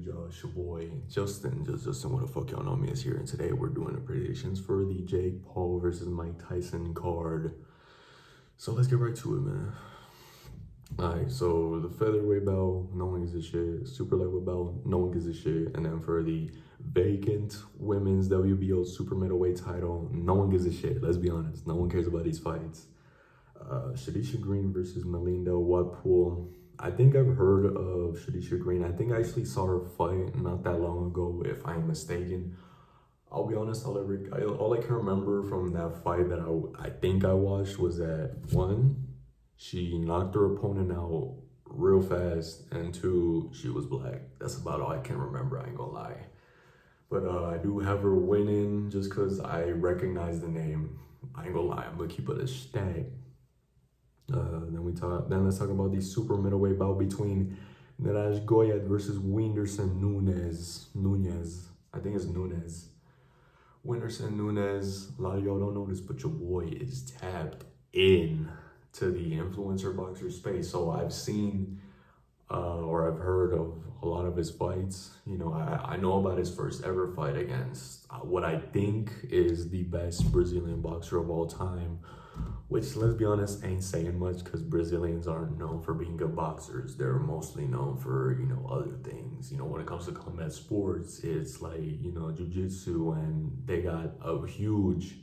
It's your boy Justin. Just Justin, what the fuck y'all know me as here. And today we're doing the predictions for the Jake Paul versus Mike Tyson card. So let's get right to it, man. Alright, so the featherweight belt, no one gives a shit. Super lightweight belt, no one gives a shit. And then for the vacant women's WBO super middleweight title, no one gives a shit. Let's be honest, no one cares about these fights. Shadisha Green versus Melinda Watpool. I think I've heard of Shadisha Green. I think I actually saw her fight not that long ago, if I'm mistaken. I'll be honest, all I can remember from that fight that I think I watched was that one, she knocked her opponent out real fast, and two, she was black. That's about all I can remember, I ain't gonna lie. But I do have her winning just because I recognize the name. I ain't gonna lie, I'm gonna keep it a stack. Then let's talk about the super middleweight bout between Niraj Goyat versus Whindersson Nunez. I think it's Nunez. Whindersson Nunez. A lot of y'all don't know this, but your boy is tapped in to the influencer boxer space. So I've seen or I've heard of a lot of his fights. You know, I know about his first ever fight against what I think is the best Brazilian boxer of all time, which, let's be honest, ain't saying much because Brazilians aren't known for being good boxers. They're mostly known for, you know, other things. You know, when it comes to combat sports, it's like, you know, jiu-jitsu, and they got a huge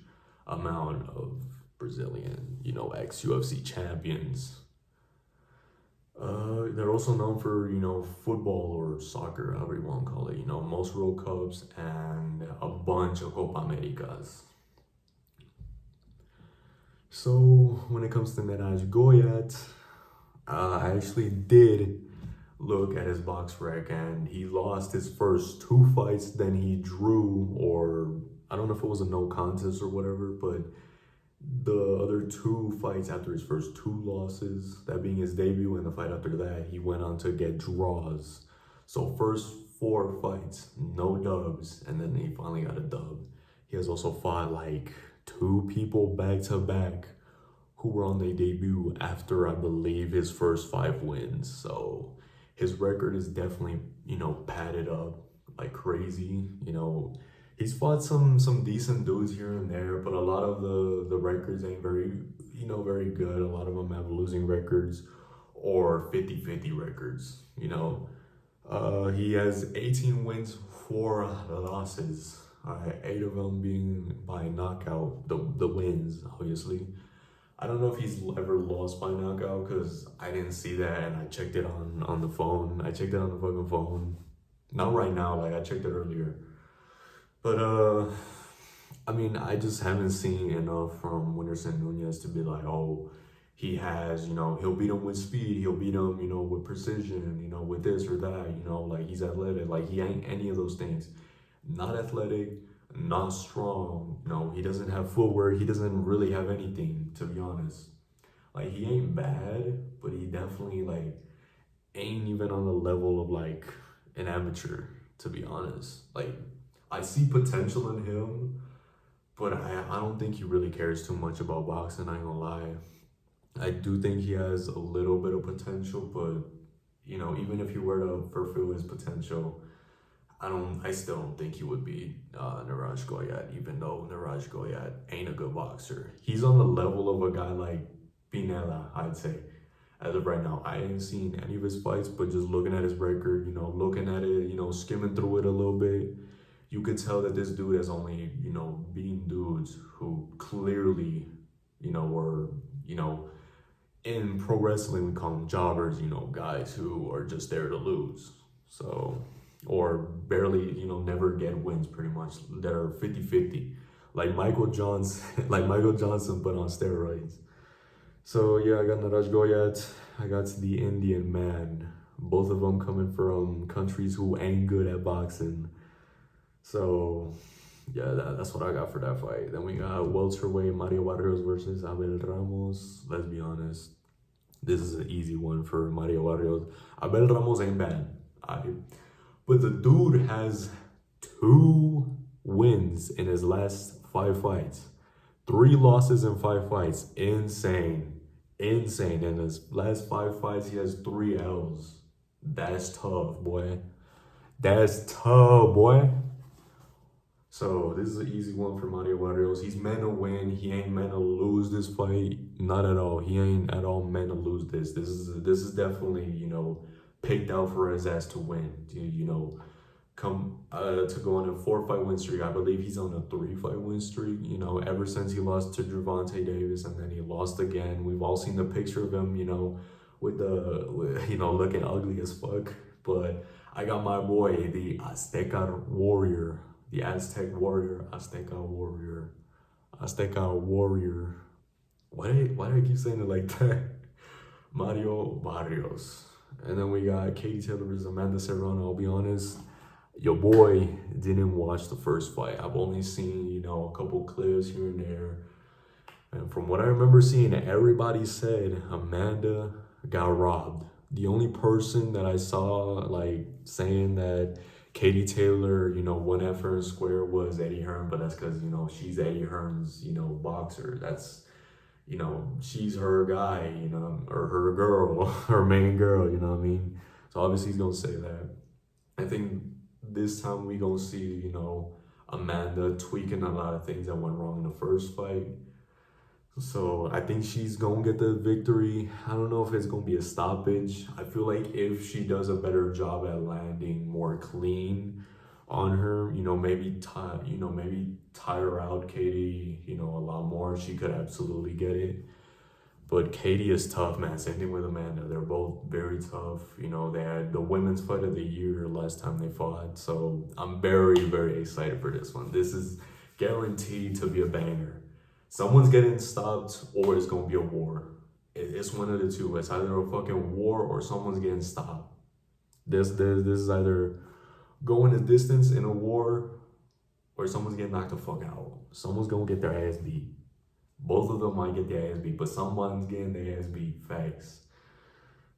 amount of Brazilian, you know, ex-UFC champions. They're also known for, you know, football or soccer, however you want to call it, you know, most World Cups and a bunch of Copa Americas. So when it comes to Niraj Goyat, I actually did look at his box rec, and he lost his first two fights, then he drew, or I don't know if it was a no contest or whatever, but the other two fights after his first two losses, that being his debut and the fight after that, he went on to get draws. So first four fights, no dubs, and then he finally got a dub. He has also fought like two people back to back who were on their debut after, I believe, his first 5 wins. So his record is definitely, you know, padded up like crazy. You know, he's fought some decent dudes here and there, but a lot of the records ain't very, you know, very good. A lot of them have losing records or 50-50 records, you know. He has 18 wins, 4 losses. 8 of them being by knockout, the wins, obviously. I don't know if he's ever lost by knockout because I didn't see that, and I checked it on the phone. I checked it on the fucking phone. Not right now, like I checked it earlier. But I mean, I just haven't seen enough from Whindersson Nunez to be like, oh, he has, you know, he'll beat him with speed, he'll beat him, you know, with precision, you know, with this or that, you know, like he's athletic. Like he ain't any of those things. Not athletic, not strong. No, he doesn't have footwork. He doesn't really have anything, to be honest. Like he ain't bad, but he definitely like ain't even on the level of like an amateur, to be honest. Like I see potential in him, but I don't think he really cares too much about boxing, I ain't gonna lie. I do think he has a little bit of potential, but you know, even if he were to fulfill his potential, I still don't think he would beat Niraj Goyat, even though Niraj Goyat ain't a good boxer. He's on the level of a guy like Pinella, I'd say. As of right now, I ain't seen any of his fights, but just looking at his record, you know, looking at it, you know, skimming through it a little bit, you could tell that this dude has only, you know, beaten dudes who clearly, you know, were, you know, in pro wrestling, we call them jobbers, you know, guys who are just there to lose. So, or barely, you know, never get wins pretty much. That are 50-50. Like Michael Johnson, but on steroids. So yeah, I got Niraj Goyat. I got the Indian man. Both of them coming from countries who ain't good at boxing. So yeah, that's what I got for that fight. Then we got welterweight Mario Barrios versus Abel Ramos. Let's be honest, this is an easy one for Mario Barrios. Abel Ramos ain't bad, but the dude has 2 wins in his last 5 fights. 3 losses in 5 fights. Insane. In his last 5 fights, he has 3 L's. That's tough, boy. That's tough, boy. So this is an easy one for Mario Barrios. He's meant to win. He ain't meant to lose this fight. Not at all. He ain't at all meant to lose this. This is definitely, picked out for his ass to win. Come to go on a 4-fight win streak. I believe he's on a 3-fight win streak. Ever since he lost to Gervonta Davis and then he lost again. We've all seen the picture of him, looking ugly as fuck. But I got my boy, the Azteca Warrior. The Aztec Warrior, Azteca Warrior, Azteca Warrior. Why did I keep saying it like that? Mario Barrios. And then we got Katie Taylor versus Amanda Serrano. I'll be honest, your boy didn't watch the first fight. I've only seen, a couple clips here and there. And from what I remember seeing, everybody said Amanda got robbed. The only person that I saw, saying that Katie Taylor, won at fair and square was Eddie Hearn, but that's because, she's Eddie Hearn's, boxer. That's, she's her guy, or her girl, her main girl, you know what I mean? So obviously he's going to say that. I think this time we going to see, Amanda tweaking a lot of things that went wrong in the first fight. So I think she's going to get the victory. I don't know if it's going to be a stoppage. I feel like if she does a better job at landing more clean on her, maybe tie her out, Katie, a lot more, she could absolutely get it. But Katie is tough, man. Same thing with Amanda. They're both very tough. They had the women's fight of the year last time they fought. So I'm very, very excited for this one. This is guaranteed to be a banger. Someone's getting stopped or it's going to be a war. It's one of the two. It's either a fucking war or someone's getting stopped. This is either going a distance in a war or someone's getting knocked the fuck out. Someone's going to get their ass beat. Both of them might get their ass beat, but someone's getting their ass beat. Facts.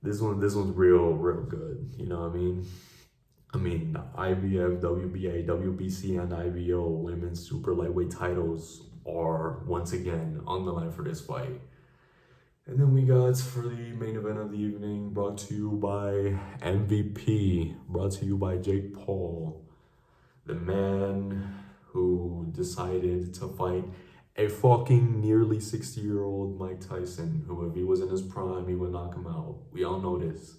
This one's real good. You know what I mean? The IBF, WBA, WBC, and IBO women's super lightweight titles are once again on the line for this fight. And then we got for the main event of the evening, brought to you by MVP, brought to you by Jake Paul, the man who decided to fight a fucking nearly 60-year-old Mike Tyson, who if he was in his prime, he would knock him out. We all know this.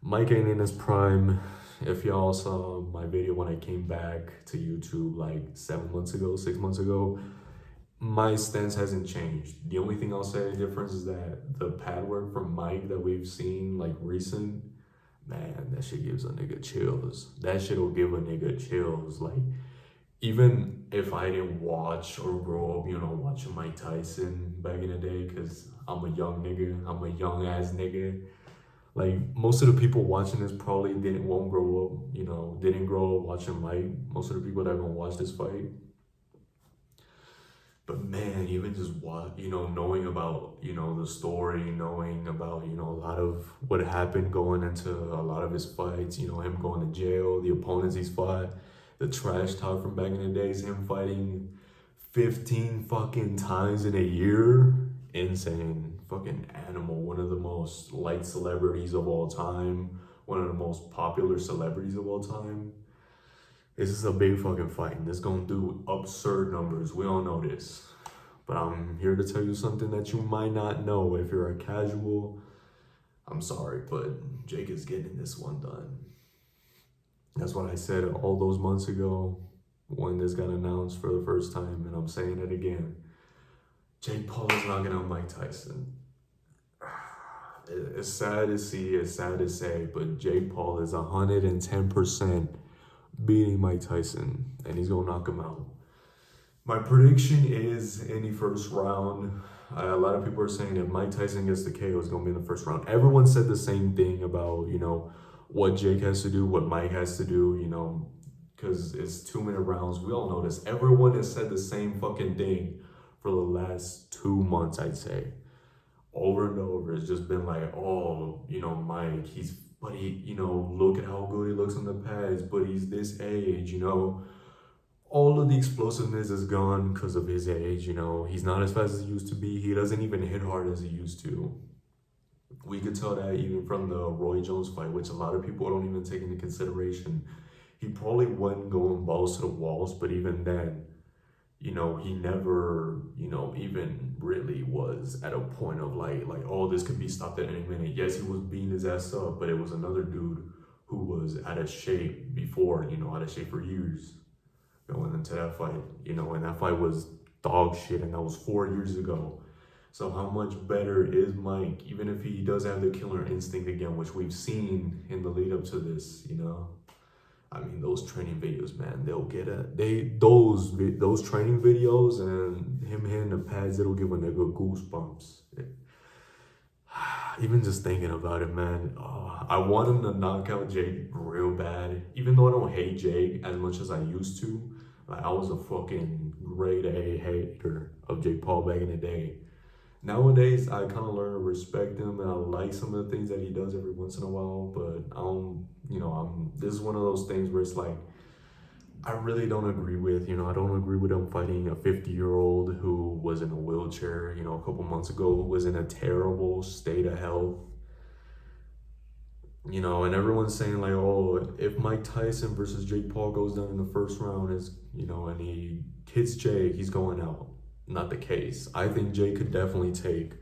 Mike ain't in his prime. If y'all saw my video when I came back to YouTube 6 months ago, my stance hasn't changed. The only thing I'll say the difference is that the pad work from Mike that we've seen recent, man, that shit gives a nigga chills. That shit will give a nigga chills. Even if I didn't watch or grow up, watching Mike Tyson back in the day, because I'm a young nigga, I'm a young ass nigga. Most of the people watching this probably didn't grow up watching Mike. Most of the people that are gonna watch this fight. But man, even just knowing about, the story, knowing about, a lot of what happened going into a lot of his fights, him going to jail, the opponents he's fought, the trash talk from back in the days, him fighting 15 fucking times in a year. Insane. Fucking animal. One of the most liked celebrities of all time. One of the most popular celebrities of all time. This is a big fucking fight, and this gonna do absurd numbers. We all know this. But I'm here to tell you something that you might not know. If you're a casual, I'm sorry, but Jake is getting this one done. That's what I said all those months ago when this got announced for the first time, and I'm saying it again. Jake Paul is knocking out Mike Tyson. It's sad to see, it's sad to say, but Jake Paul is 110% beating Mike Tyson, and he's gonna knock him out. My prediction is in the first round. A lot of people are saying if Mike Tyson gets the KO, it's gonna be in the first round. Everyone said the same thing about, what Jake has to do, what Mike has to do, because it's 2-minute rounds. We all know this. Everyone has said the same fucking thing for the last 2 months, I'd say. Over and over, it's just been Mike, look at how good he looks on the pads, but he's this age, all of the explosiveness is gone because of his age, he's not as fast as he used to be. He doesn't even hit hard as he used to. We could tell that even from the Roy Jones fight, which a lot of people don't even take into consideration. he probably wasn't going balls to the walls, but even then, he never, even really was at a point of like, oh, this could be stopped at any minute. Yes, he was beating his ass up, but it was another dude who was out of shape before, out of shape for years going into that fight, and that fight was dog shit, and that was 4 years ago. So how much better is Mike, even if he does have the killer instinct again, which we've seen in the lead up to this. I mean, those training videos, man, they'll get those training videos and him hitting the pads, it'll give a nigga goosebumps. Even just thinking about it, man, I want him to knock out Jake real bad. Even though I don't hate Jake as much as I used to, like I was a fucking grade A hater of Jake Paul back in the day. Nowadays, I kind of learn to respect him, and I like some of the things that he does every once in a while. But I don't, this is one of those things where it's like, I really don't agree with, I don't agree with him fighting a 50-year-old who was in a wheelchair, a couple months ago, who was in a terrible state of health. And everyone's saying like, oh, if Mike Tyson versus Jake Paul goes down in the first round, and he hits Jake, he's going out. Not the case. I think Jay could definitely take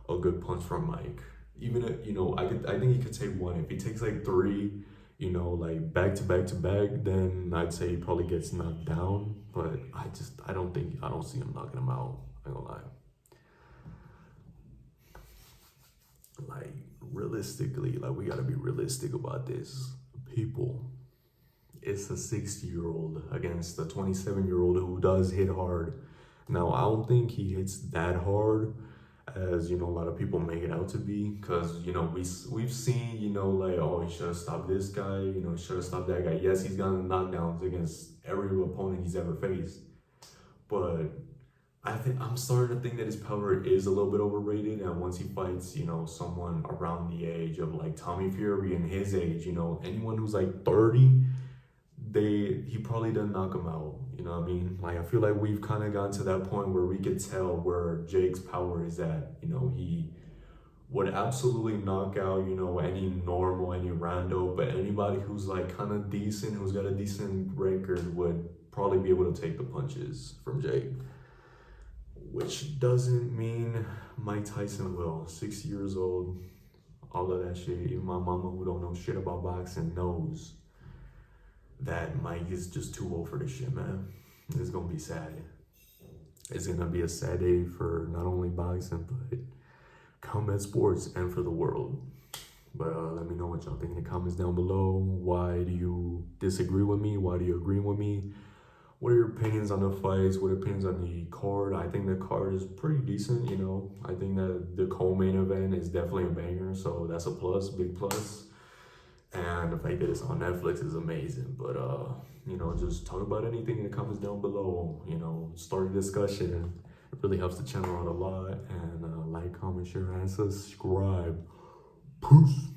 a good punch from Mike. Even if, I think he could take one. If he takes like three, like back to back to back, then I'd say he probably gets knocked down. But I don't see him knocking him out. I ain't gonna lie. Like realistically, like we gotta be realistic about this. People, it's a 60-year-old against a 27-year-old who does hit hard. Now, I don't think he hits that hard as, a lot of people make it out to be. Because, we've seen, like, oh, he should have stopped this guy. He should have stopped that guy. Yes, he's gotten knockdowns against every opponent he's ever faced. But I'm starting to think that his power is a little bit overrated. And once he fights, someone around the age of, like, Tommy Fury and his age, anyone who's, like, 30, he probably doesn't knock him out. You know what I mean? Like, I feel like we've kind of gotten to that point where we could tell where Jake's power is at. He would absolutely knock out, any normal, any rando, but anybody who's like kind of decent, who's got a decent record, would probably be able to take the punches from Jake. Which doesn't mean Mike Tyson will. 6 years old, all of that shit. Even my mama, who don't know shit about boxing, knows that Mike is just too old for this shit, man. It's gonna be sad. It's gonna be a sad day for not only boxing, but combat sports and for the world. But let me know what y'all think in the comments down below. Why do you disagree with me? Why do you agree with me? What are your opinions on the fights? What are your opinions on the card? I think the card is pretty decent, I think that the co-main event is definitely a banger, so that's a plus, big plus. And the fact that it's on Netflix is amazing. But, just talk about anything in the comments down below. Start a discussion. It really helps the channel out a lot. And like, comment, share, and subscribe. Peace.